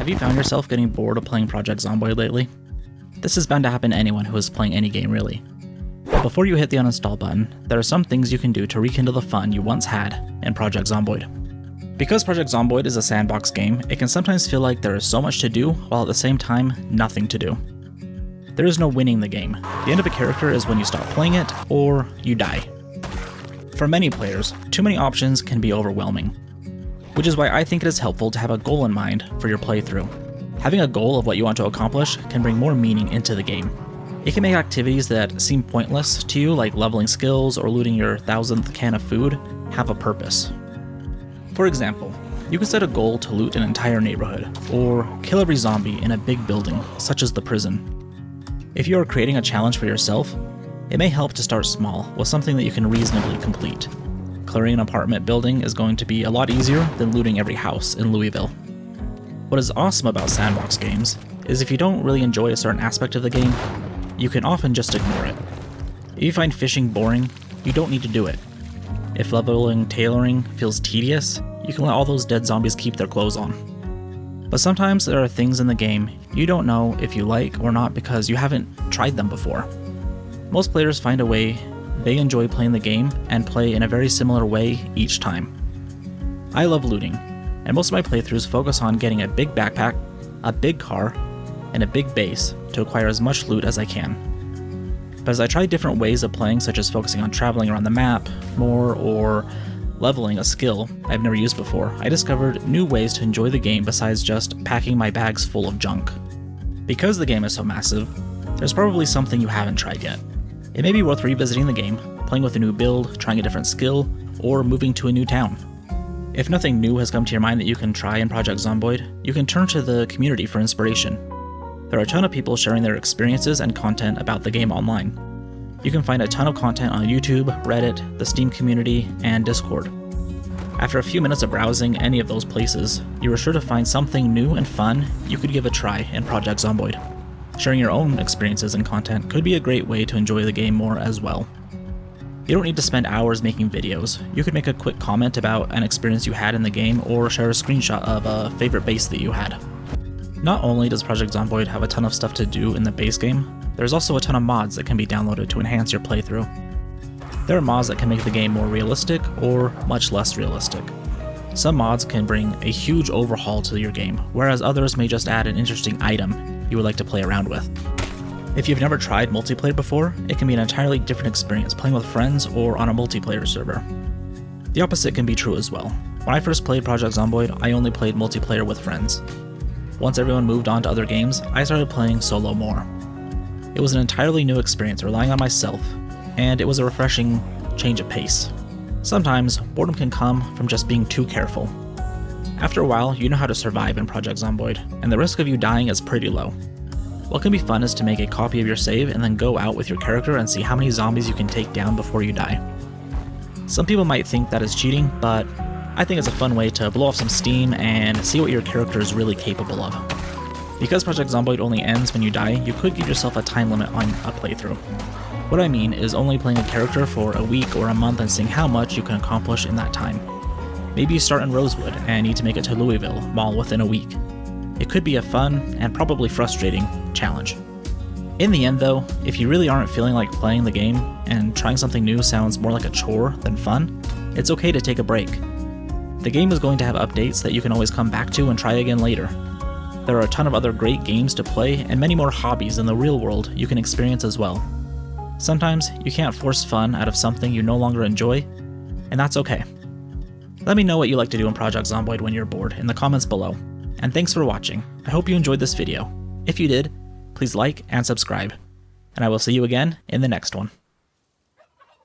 Have you found yourself getting bored of playing Project Zomboid lately? This is bound to happen to anyone who is playing any game really. But before you hit the uninstall button, there are some things you can do to rekindle the fun you once had in Project Zomboid. Because Project Zomboid is a sandbox game, it can sometimes feel like there is so much to do, while at the same time, nothing to do. There is no winning the game. The end of a character is when you stop playing it, or you die. For many players, too many options can be overwhelming, which is why I think it is helpful to have a goal in mind for your playthrough. Having a goal of what you want to accomplish can bring more meaning into the game. It can make activities that seem pointless to you, like leveling skills or looting your 1000th can of food, have a purpose. For example, you can set a goal to loot an entire neighborhood, or kill every zombie in a big building, such as the prison. If you are creating a challenge for yourself, it may help to start small with something that you can reasonably complete. Clearing an apartment building is going to be a lot easier than looting every house in Louisville. What is awesome about sandbox games is if you don't really enjoy a certain aspect of the game, you can often just ignore it. If you find fishing boring, you don't need to do it. If leveling tailoring feels tedious, you can let all those dead zombies keep their clothes on. But sometimes there are things in the game you don't know if you like or not because you haven't tried them before. Most players find a way they enjoy playing the game and play in a very similar way each time. I love looting, and most of my playthroughs focus on getting a big backpack, a big car, and a big base to acquire as much loot as I can. But as I try different ways of playing, such as focusing on traveling around the map more or leveling a skill I've never used before, I discovered new ways to enjoy the game besides just packing my bags full of junk. Because the game is so massive, there's probably something you haven't tried yet. It may be worth revisiting the game, playing with a new build, trying a different skill, or moving to a new town. If nothing new has come to your mind that you can try in Project Zomboid, you can turn to the community for inspiration. There are a ton of people sharing their experiences and content about the game online. You can find a ton of content on YouTube, Reddit, the Steam community, and Discord. After a few minutes of browsing any of those places, you are sure to find something new and fun you could give a try in Project Zomboid. Sharing your own experiences and content could be a great way to enjoy the game more as well. You don't need to spend hours making videos. You could make a quick comment about an experience you had in the game or share a screenshot of a favorite base that you had. Not only does Project Zomboid have a ton of stuff to do in the base game, there's also a ton of mods that can be downloaded to enhance your playthrough. There are mods that can make the game more realistic or much less realistic. Some mods can bring a huge overhaul to your game, whereas others may just add an interesting item you would like to play around with. If you've never tried multiplayer before, it can be an entirely different experience playing with friends or on a multiplayer server. The opposite can be true as well. When I first played Project Zomboid, I only played multiplayer with friends. Once everyone moved on to other games, I started playing solo more. It was an entirely new experience relying on myself, and it was a refreshing change of pace. Sometimes, boredom can come from just being too careful. After a while, you know how to survive in Project Zomboid, and the risk of you dying is pretty low. What can be fun is to make a copy of your save and then go out with your character and see how many zombies you can take down before you die. Some people might think that is cheating, but I think it's a fun way to blow off some steam and see what your character is really capable of. Because Project Zomboid only ends when you die, you could give yourself a time limit on a playthrough. What I mean is only playing a character for a week or a month and seeing how much you can accomplish in that time. Maybe you start in Rosewood and need to make it to Louisville Mall within a week. It could be a fun, and probably frustrating, challenge. In the end though, if you really aren't feeling like playing the game, and trying something new sounds more like a chore than fun, it's okay to take a break. The game is going to have updates that you can always come back to and try again later. There are a ton of other great games to play, and many more hobbies in the real world you can experience as well. Sometimes, you can't force fun out of something you no longer enjoy, and that's okay. Let me know what you like to do in Project Zomboid when you're bored in the comments below. And thanks for watching. I hope you enjoyed this video. If you did, please like and subscribe. And I will see you again in the next one.